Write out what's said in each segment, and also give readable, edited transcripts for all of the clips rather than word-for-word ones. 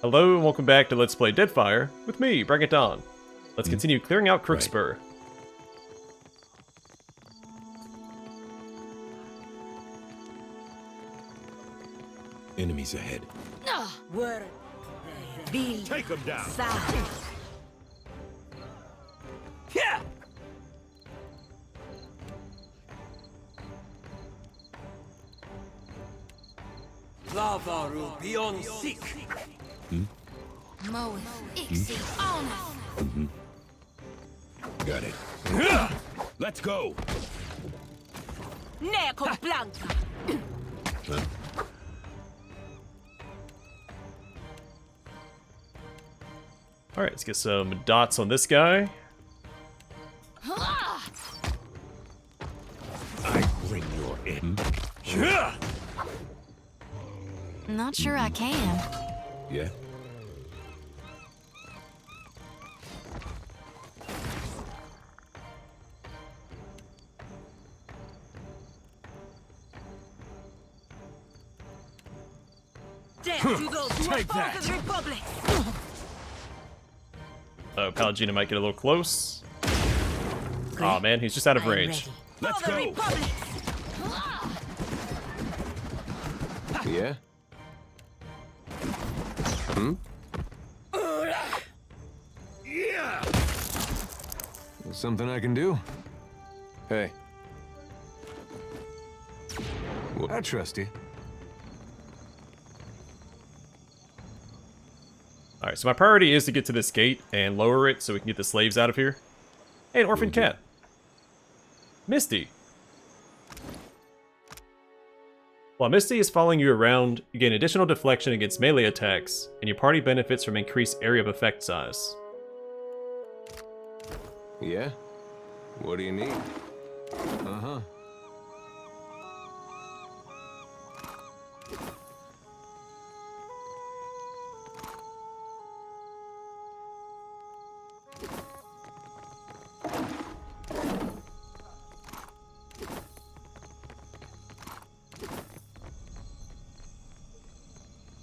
Hello and welcome back to Let's Play Deadfire with me, Bring It On. Let's continue clearing out Crookspur. Right. Enemies ahead. Take them down. Yeah. Lavaru beyond seek. Got it. Let's go. Neco Blanca. Huh? Alright, let's get some dots on this guy. I bring your end. Not sure I can. Yeah? Death to those who Take oppose that. the Republic. Palagina might get a little close. Aw man, he's just out of range. Let's For the go. Republic. Yeah? Yeah! Something I can do? Hey. Well, I trust you. Alright, so my priority is to get to this gate and lower it so we can get the slaves out of here. Hey, an orphan cat. Misty. While Misty is following you around, you gain additional deflection against melee attacks, and your party benefits from increased area of effect size. Yeah? What do you need? Uh-huh.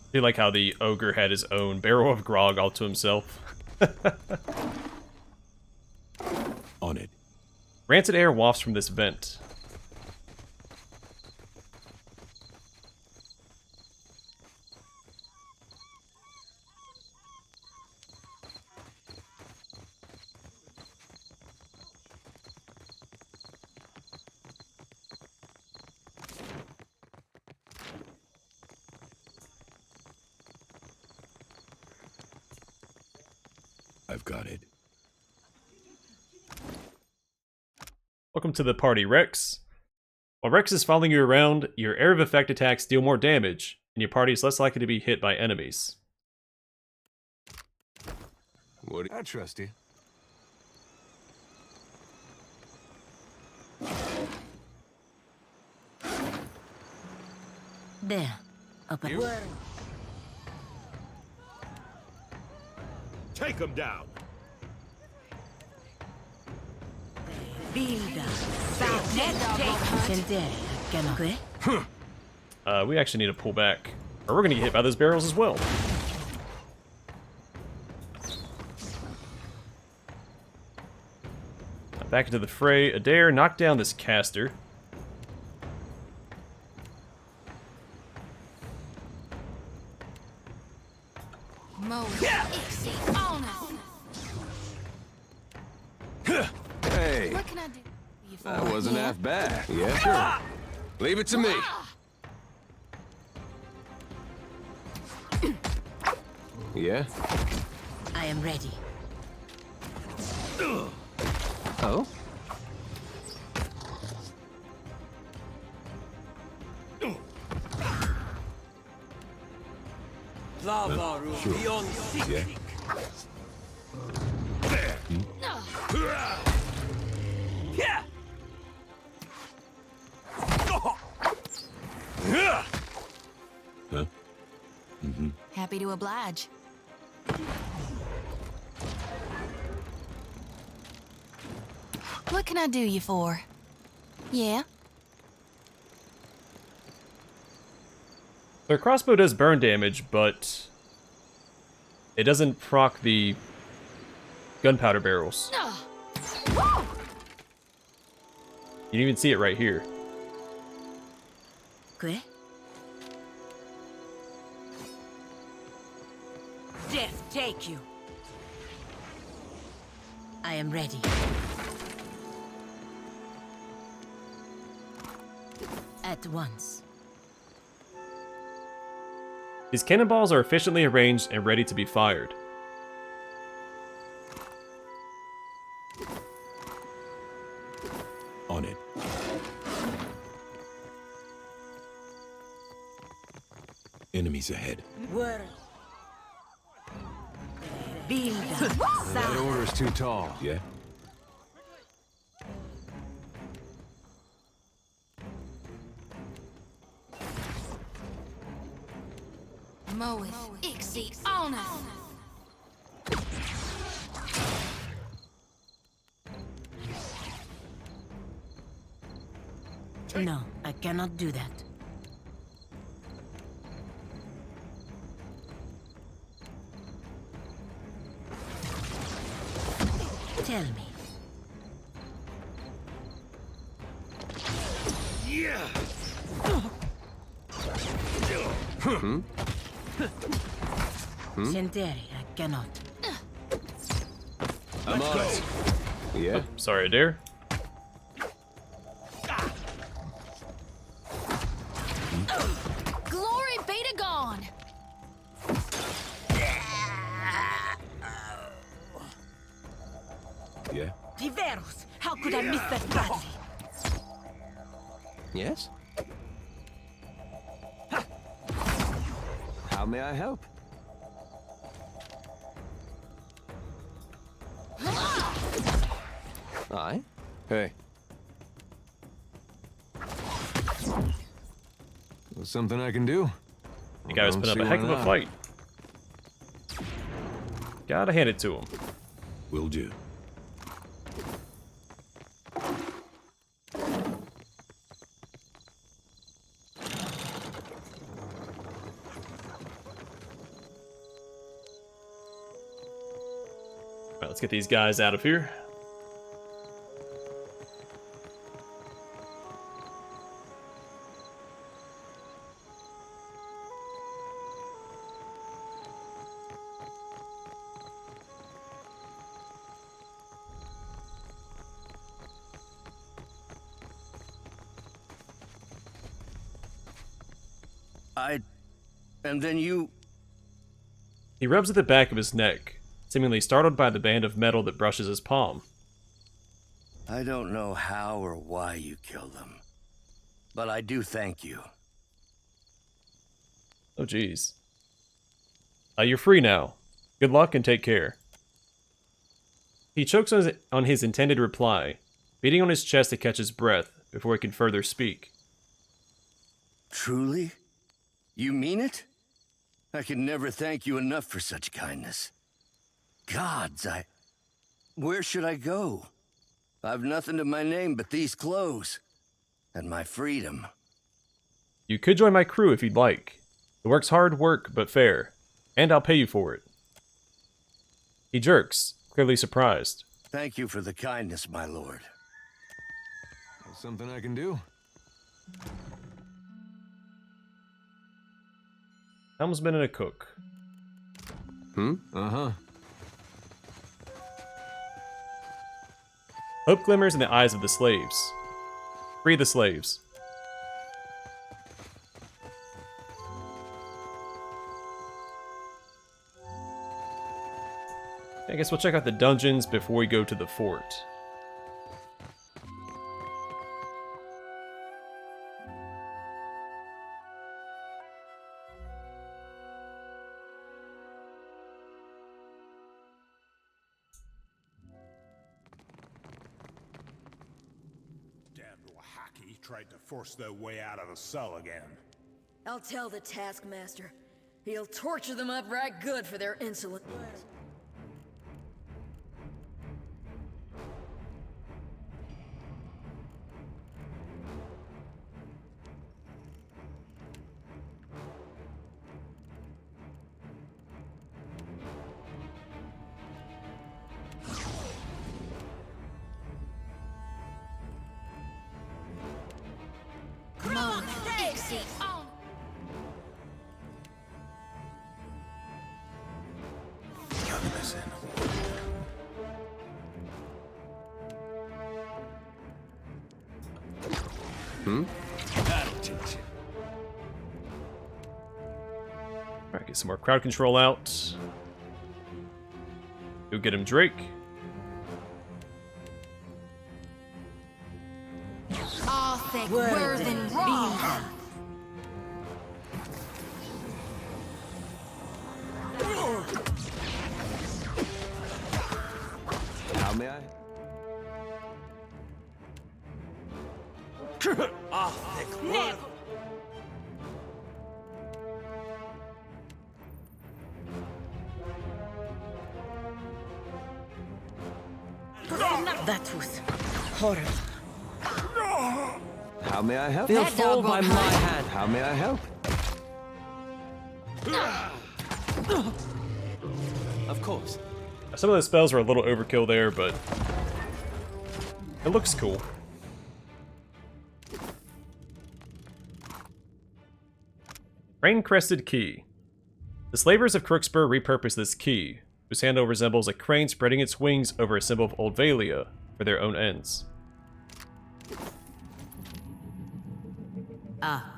I do like how the ogre had his own barrel of grog all to himself. On it. Rancid air wafts from this vent. I've got it. Welcome to the party, Rex. While Rex is following you around, your area of effect attacks deal more damage, and your party is less likely to be hit by enemies. What? I trust you. There. Up at Take them down. Bilda. We actually need to pull back, or we're gonna get hit by those barrels as well. Back into the fray. Adair, knock down this caster. Hey, What can I do you for? that wasn't Yeah? half bad. Yeah, sure. Leave it to me. Yeah? I am ready. Oh? Lavaru beyond seek. Yeah? Yeah. Huh? Happy to oblige. What can I do you for? Yeah? Their crossbow does burn damage, but It doesn't proc the gunpowder barrels. You can even see it right here. Que? Death take you. I am ready. At once. These cannonballs are efficiently arranged and ready to be fired. On it. Enemies ahead. World. Build That order's too tall. Yeah? Moweth, Ixie, Ona. No, I cannot do that. Tell me. Senteri, I cannot. I'm on it. Yeah? Sorry, Adair. Glory be to gone. Yeah? Diveros, how could I miss that badly? Yes? How may I help? I? Hey. There's something I can do. The guy was Don't putting up see a heck why of a not. fight. Gotta hand it to him. Will do. Alright, let's get these guys out of here. And then you... He rubs at the back of his neck, seemingly startled by the band of metal that brushes his palm. I don't know how or why you killed them, but I do thank you. Oh, jeez. You're free now. Good luck and take care. He chokes on his intended reply, beating on his chest to catch his breath before he can further speak. Truly? You mean it? I can never thank you enough for such kindness. Gods, where should I go? I've nothing to my name but these clothes. And my freedom. You could join my crew if you'd like. The work's hard work, but fair. And I'll pay you for it. He jerks, clearly surprised. Thank you for the kindness, my lord. There's something I can do. Helmsman and a cook. Uh-huh. Hope glimmers in the eyes of the slaves. Free the slaves. I guess we'll check out the dungeons before we go to the fort. Damn little hacky tried to force their way out of the cell again. I'll tell the taskmaster. He'll torture them up right good for their insolent ways. That'll teach you. Alright, get some more crowd control out. Go get him, Drake. Arthur Worthen Raw. How may I? That was horrible. How may I help? They'll fall by my hand. How may I help? Of course. Some of the spells are a little overkill there, but it looks cool. Crane-crested key. The slavers of Crookspur repurposed this key, whose handle resembles a crane spreading its wings over a symbol of Old Valia, for their own ends. Ah,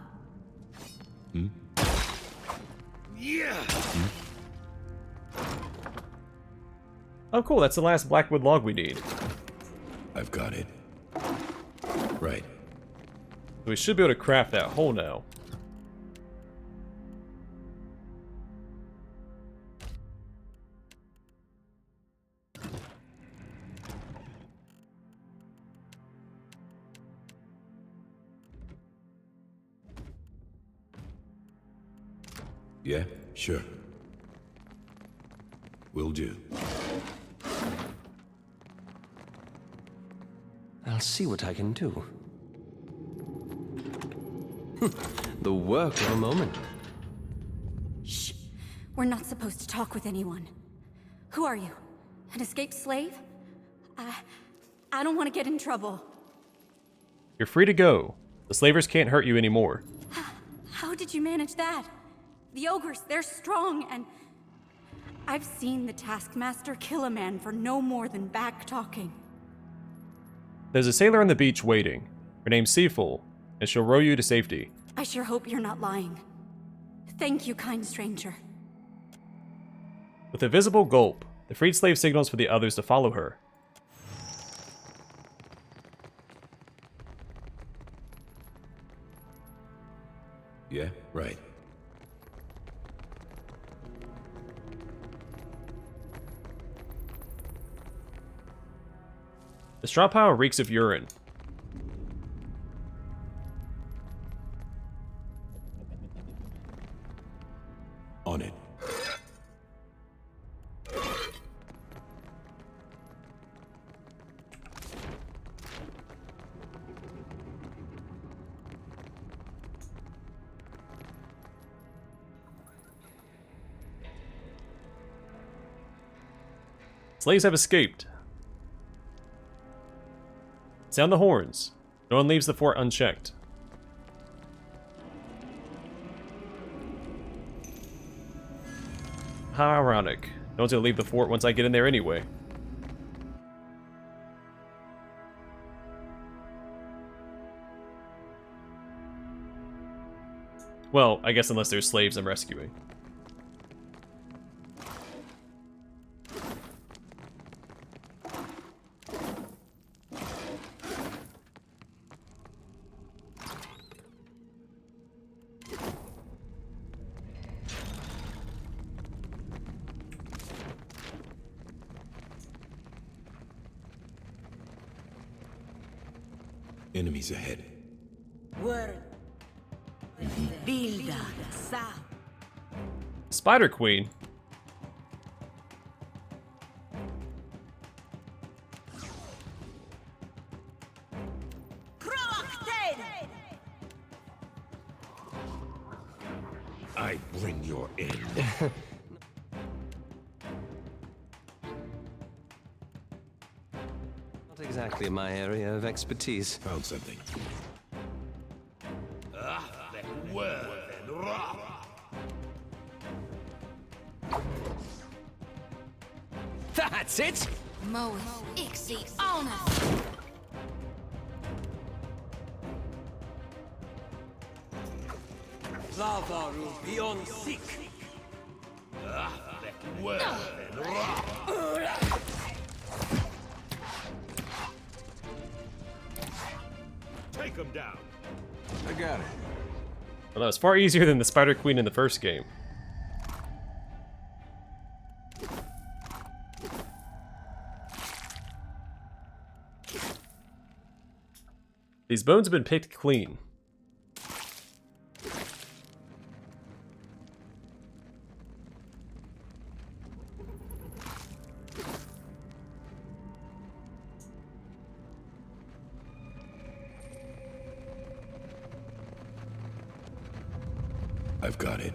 Oh cool, that's the last blackwood log we need. I've got it. Right. We should be able to craft that hole now. Yeah, sure. Will do. I'll see what I can do. The work of a moment. Shh. We're not supposed to talk with anyone. Who are you? An escaped slave? I don't want to get in trouble. You're free to go. The slavers can't hurt you anymore. How did you manage that? The ogres, they're strong, and I've seen the taskmaster kill a man for no more than back-talking. There's a sailor on the beach waiting. Her name's Seafull, and she'll row you to safety. I sure hope you're not lying. Thank you, kind stranger. With a visible gulp, the freed slave signals for the others to follow her. Yeah, right. The straw pile reeks of urine. On it. Slaves have escaped. Sound the horns. No one leaves the fort unchecked. How ironic. No one's gonna leave the fort once I get in there anyway. Well, I guess unless there's slaves I'm rescuing. Enemies ahead. word. Bilda, sa. Spider Queen. I bring your end. Not exactly my area of expertise. Found something. That's it! Moeth Ixie Honest. Take him down. I got it. Well, that was far easier than the Spider Queen in the first game. These bones have been picked clean. I've got it.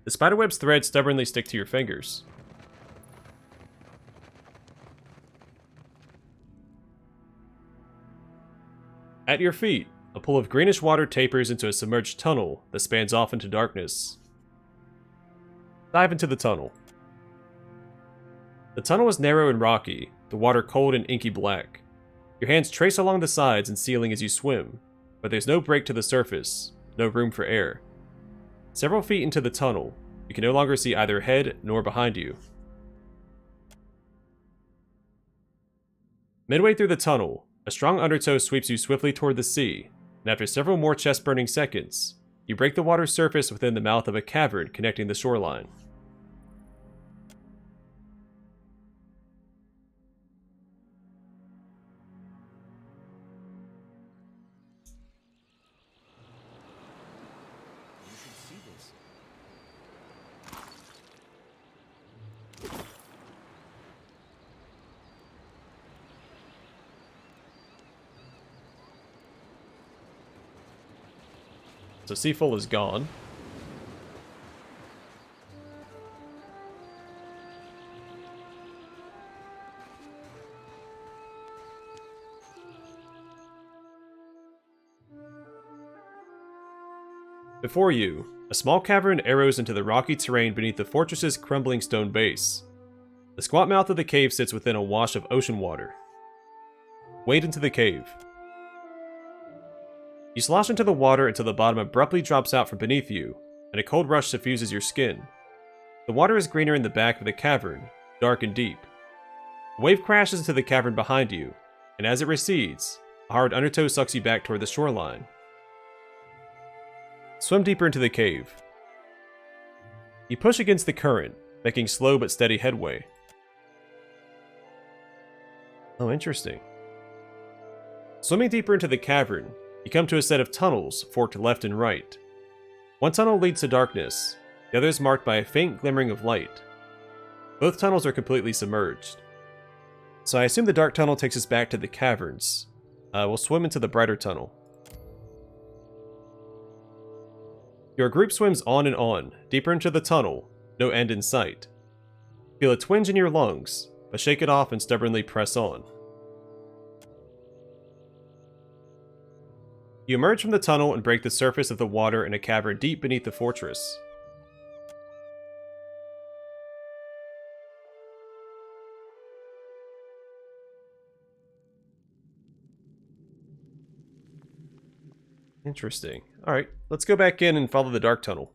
The spiderweb's threads stubbornly stick to your fingers. At your feet, a pool of greenish water tapers into a submerged tunnel that spans off into darkness. Dive into the tunnel. The tunnel is narrow and rocky, the water cold and inky black. Your hands trace along the sides and ceiling as you swim, but there's no break to the surface, no room for air. Several feet into the tunnel, you can no longer see either ahead nor behind you. Midway through the tunnel, a strong undertow sweeps you swiftly toward the sea, and after several more chest-burning seconds, you break the water's surface within the mouth of a cavern connecting the shoreline. So Seafull is gone. Before you, a small cavern arrows into the rocky terrain beneath the fortress's crumbling stone base. The squat mouth of the cave sits within a wash of ocean water. Wade into the cave. You slosh into the water until the bottom abruptly drops out from beneath you, and a cold rush suffuses your skin. The water is greener in the back of the cavern, dark and deep. A wave crashes into the cavern behind you, and as it recedes, a hard undertow sucks you back toward the shoreline. Swim deeper into the cave. You push against the current, making slow but steady headway. Oh, interesting. Swimming deeper into the cavern, you come to a set of tunnels forked left and right. One tunnel leads to darkness, the other is marked by a faint glimmering of light. Both tunnels are completely submerged. So I assume the dark tunnel takes us back to the caverns. We'll swim into the brighter tunnel. Your group swims on and on, deeper into the tunnel, no end in sight. Feel a twinge in your lungs, but shake it off and stubbornly press on. You emerge from the tunnel and break the surface of the water in a cavern deep beneath the fortress. Interesting. Alright, let's go back in and follow the dark tunnel.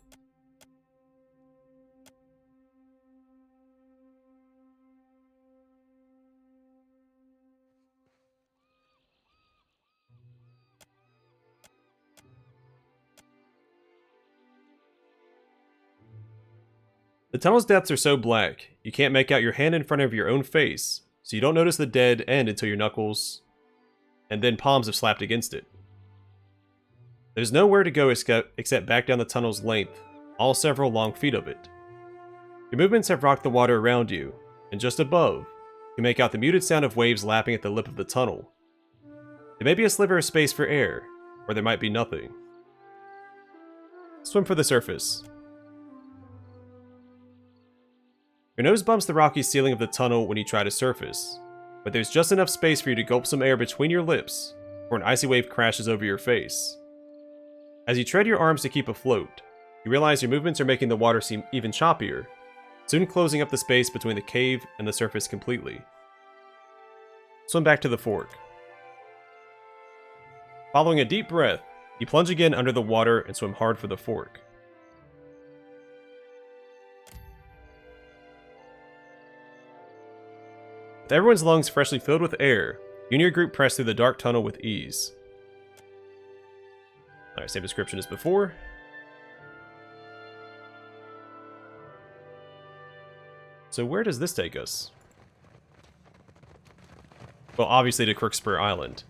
The tunnel's depths are so black, you can't make out your hand in front of your own face, so you don't notice the dead end until your knuckles and then palms have slapped against it. There's nowhere to go except back down the tunnel's length, all several long feet of it. Your movements have rocked the water around you, and just above, you make out the muted sound of waves lapping at the lip of the tunnel. There may be a sliver of space for air, or there might be nothing. Swim for the surface. Your nose bumps the rocky ceiling of the tunnel when you try to surface, but there's just enough space for you to gulp some air between your lips before an icy wave crashes over your face. As you tread your arms to keep afloat, you realize your movements are making the water seem even choppier, soon closing up the space between the cave and the surface completely. swim back to the fork. Following a deep breath, you plunge again under the water and swim hard for the fork. With everyone's lungs freshly filled with air, you and your group press through the dark tunnel with ease. Alright, same description as before. So where does this take us? Well, obviously to Crookspur Island.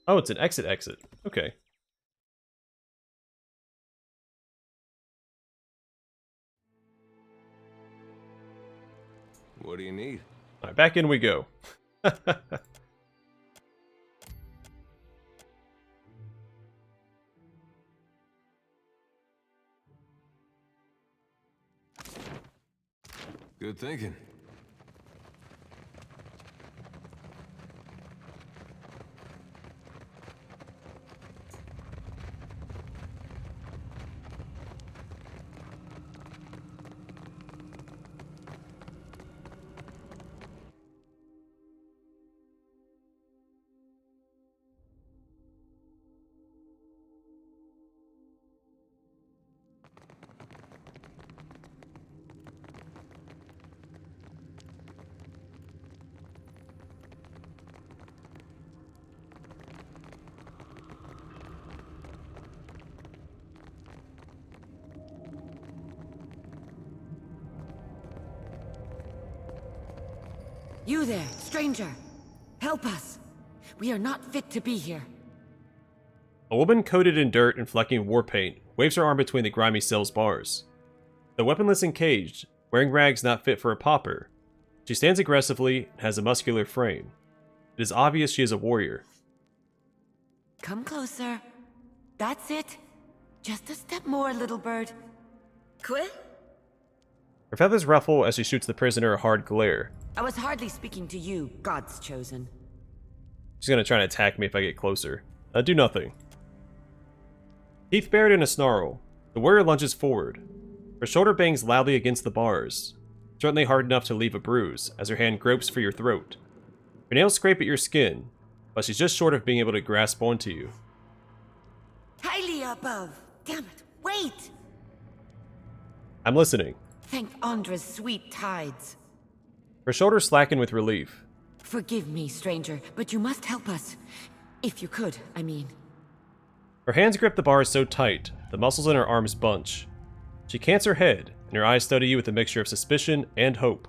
Oh, it's an exit. Okay. What do you need? Alright, back in we go. Good thinking. You there, stranger. Help us. We are not fit to be here. A woman coated in dirt and flecking war paint waves her arm between the grimy cell's bars. Though weaponless and caged, wearing rags not fit for a pauper, she stands aggressively and has a muscular frame. It is obvious she is a warrior. Come closer. That's it. Just a step more, little bird. Quit? Her feathers ruffle as she shoots the prisoner a hard glare. I was hardly speaking to you, God's chosen. She's gonna try and attack me if I get closer. Do nothing. Teeth bared in a snarl, the warrior lunges forward. Her shoulder bangs loudly against the bars, certainly hard enough to leave a bruise as her hand gropes for your throat. Her nails scrape at your skin, but she's just short of being able to grasp onto you. Highly above. Damn it. Wait! I'm listening. Thank Andra's sweet tides. Her shoulders slacken with relief. Forgive me, stranger, but you must help us. If you could, I mean. Her hands grip the bars so tight, the muscles in her arms bunch. She cants her head, and her eyes study you with a mixture of suspicion and hope.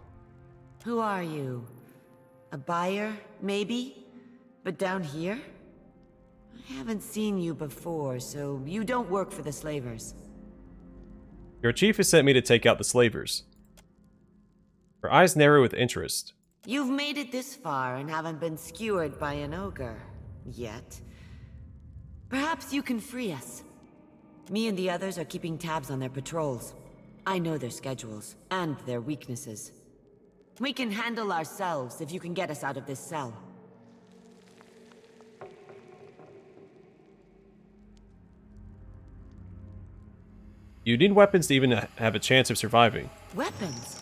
Who are you? A buyer, maybe? But down here? I haven't seen you before, so you don't work for the slavers. Your chief has sent me to take out the slavers. Her eyes narrow with interest. You've made it this far and haven't been skewered by an ogre. Yet. Perhaps you can free us. Me and the others are keeping tabs on their patrols. I know their schedules, and their weaknesses. We can handle ourselves if you can get us out of this cell. You need weapons to even have a chance of surviving. Weapons?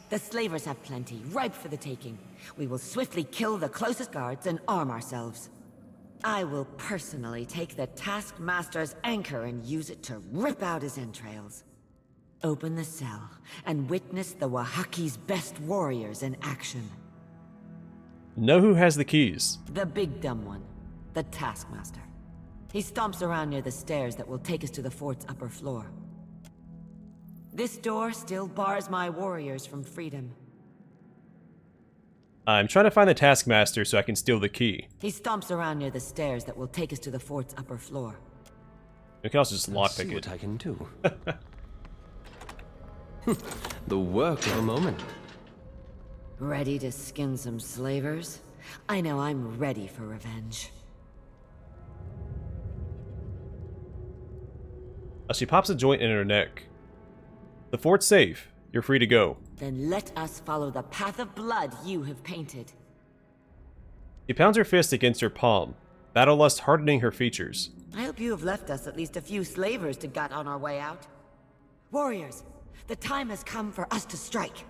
The slavers have plenty, ripe for the taking. We will swiftly kill the closest guards and arm ourselves. I will personally take the Taskmaster's anchor and use it to rip out his entrails. Open the cell and witness the Oaxaca's best warriors in action. Know who has the keys. The big dumb one, the Taskmaster. He stomps around near the stairs that will take us to the fort's upper floor. This door still bars my warriors from freedom. I'm trying to find the Taskmaster so I can steal the key. He stomps around near the stairs that will take us to the fort's upper floor. You can also just Let's see lockpick what it. I can do. The work of a moment. Ready to skin some slavers? I know I'm ready for revenge. She pops a joint in her neck. The fort's safe. You're free to go. Then let us follow the path of blood you have painted. She pounds her fist against her palm, battle lust hardening her features. I hope you have left us at least a few slavers to gut on our way out. Warriors, the time has come for us to strike.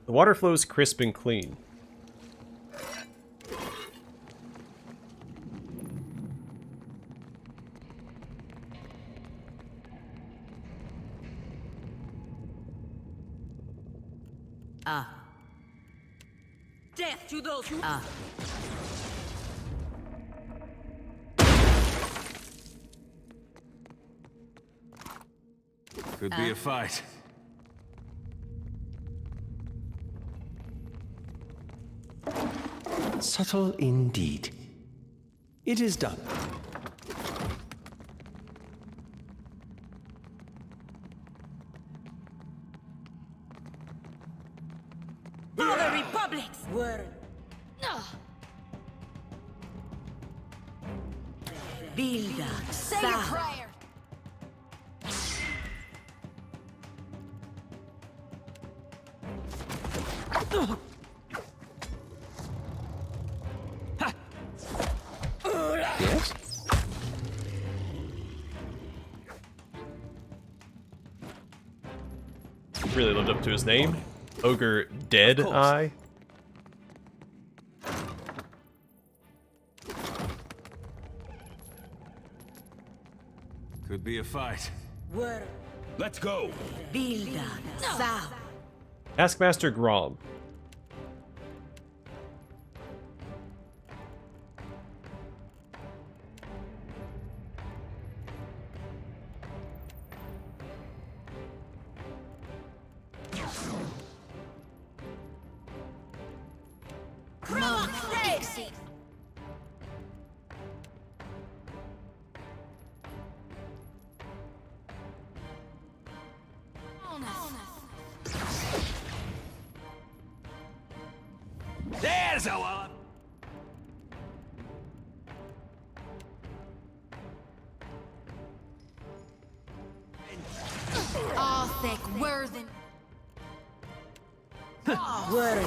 The water flows crisp and clean. Death to those who... Could be a fight. Subtle indeed. It is done. For the Republic's word. Bilda. Say your prayer. Yes? Really lived up to his name. Ogre Deadfire. Could be a fight. Word. Let's go. Bilda. Sa. Taskmaster Grom. There's a one. Arthek Worthen. Word.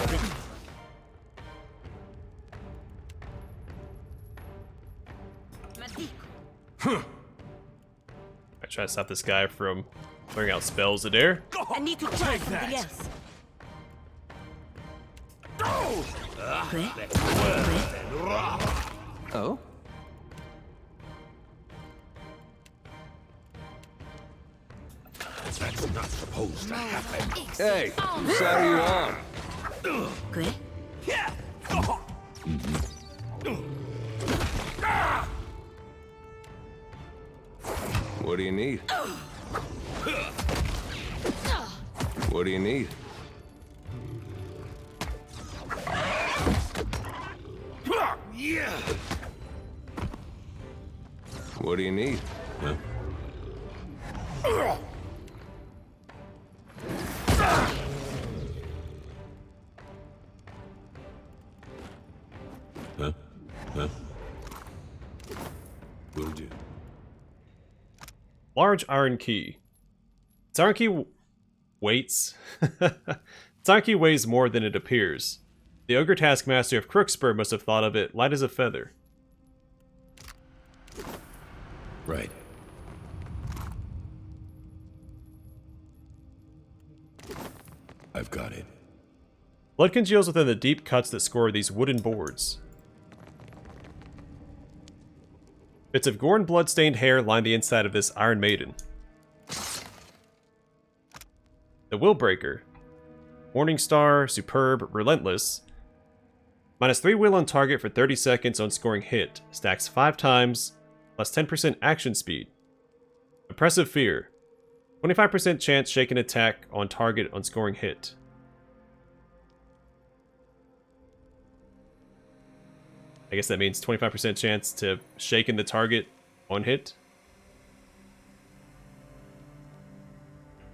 I try to stop this guy from throwing out spells in air. I need to try something else. Oh? That's not supposed to happen. Hey, whose side are you on? Good. What do you need? What do you need? What do you need? Huh? Huh? Huh? Will do. Large iron key. Its iron key weights. Its iron key weighs more than it appears. The ogre taskmaster of Crookspur must have thought of it light as a feather. Right. I've got it. Blood congeals within the deep cuts that score these wooden boards. Bits of gore and blood-stained hair line the inside of this Iron Maiden. The Willbreaker. Morningstar, Superb, Relentless. -3 will on target for 30 seconds on scoring hit. Stacks 5 times, plus 10% action speed. Oppressive Fear. 25% chance shake an attack on target on scoring hit. I guess that means 25% chance to shaken the target on hit.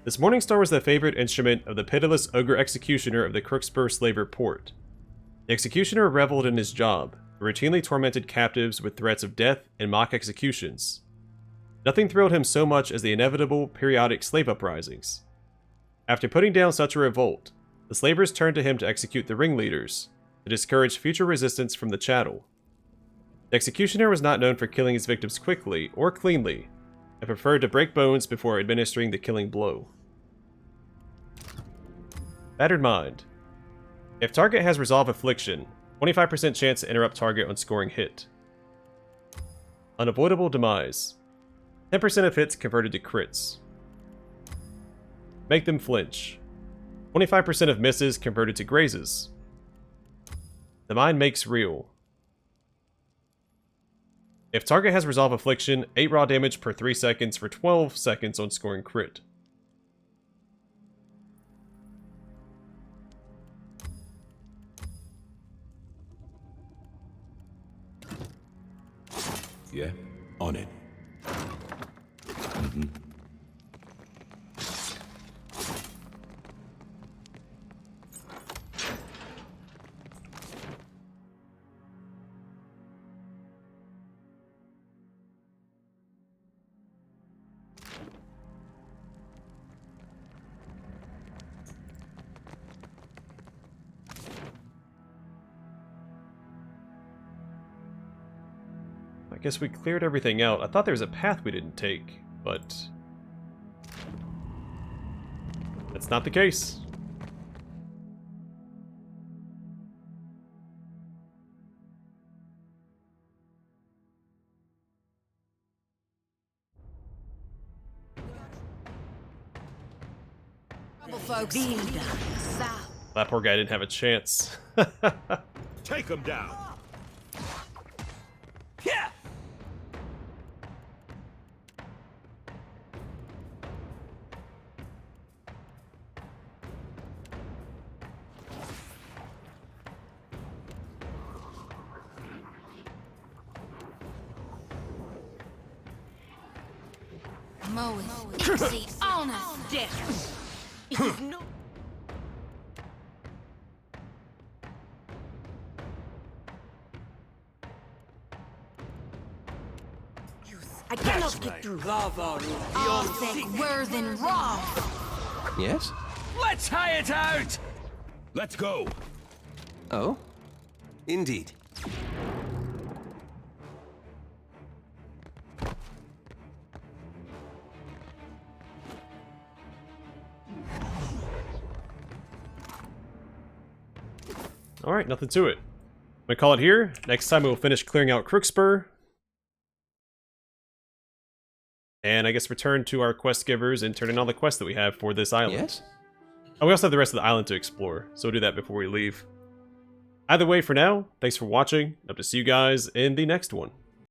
This morning star was the favorite instrument of the pitiless ogre executioner of the Crookspur slaver port. The executioner reveled in his job, routinely tormented captives with threats of death and mock executions. Nothing thrilled him so much as the inevitable periodic slave uprisings. After putting down such a revolt, the slavers turned to him to execute the ringleaders, to discourage future resistance from the chattel. The executioner was not known for killing his victims quickly or cleanly, and preferred to break bones before administering the killing blow. Battered Mind. If target has Resolve Affliction, 25% chance to interrupt target on scoring hit. Unavoidable Demise. 10% of hits converted to crits. Make them flinch. 25% of misses converted to grazes. The Mind makes real. If target has Resolve Affliction, 8 raw damage per 3 seconds for 12 seconds on scoring crit. Yeah? On it. Mm-hmm. I guess we cleared everything out. I thought there was a path we didn't take, but that's not the case. Folks. That poor guy didn't have a chance. Take him down. Yeah. Moe is easy on us. Death. No. I cannot get through. All thick, worth, and raw. Yes? Let's high it out! Let's go! Oh? Indeed. Alright, nothing to it. I'm gonna call it here. Next time we'll finish clearing out Crookspur. And I guess return to our quest givers and turn in all the quests that we have for this island. Yes? Oh, we also have the rest of the island to explore, so we'll do that before we leave. Either way, for now, thanks for watching. Hope to see you guys in the next one.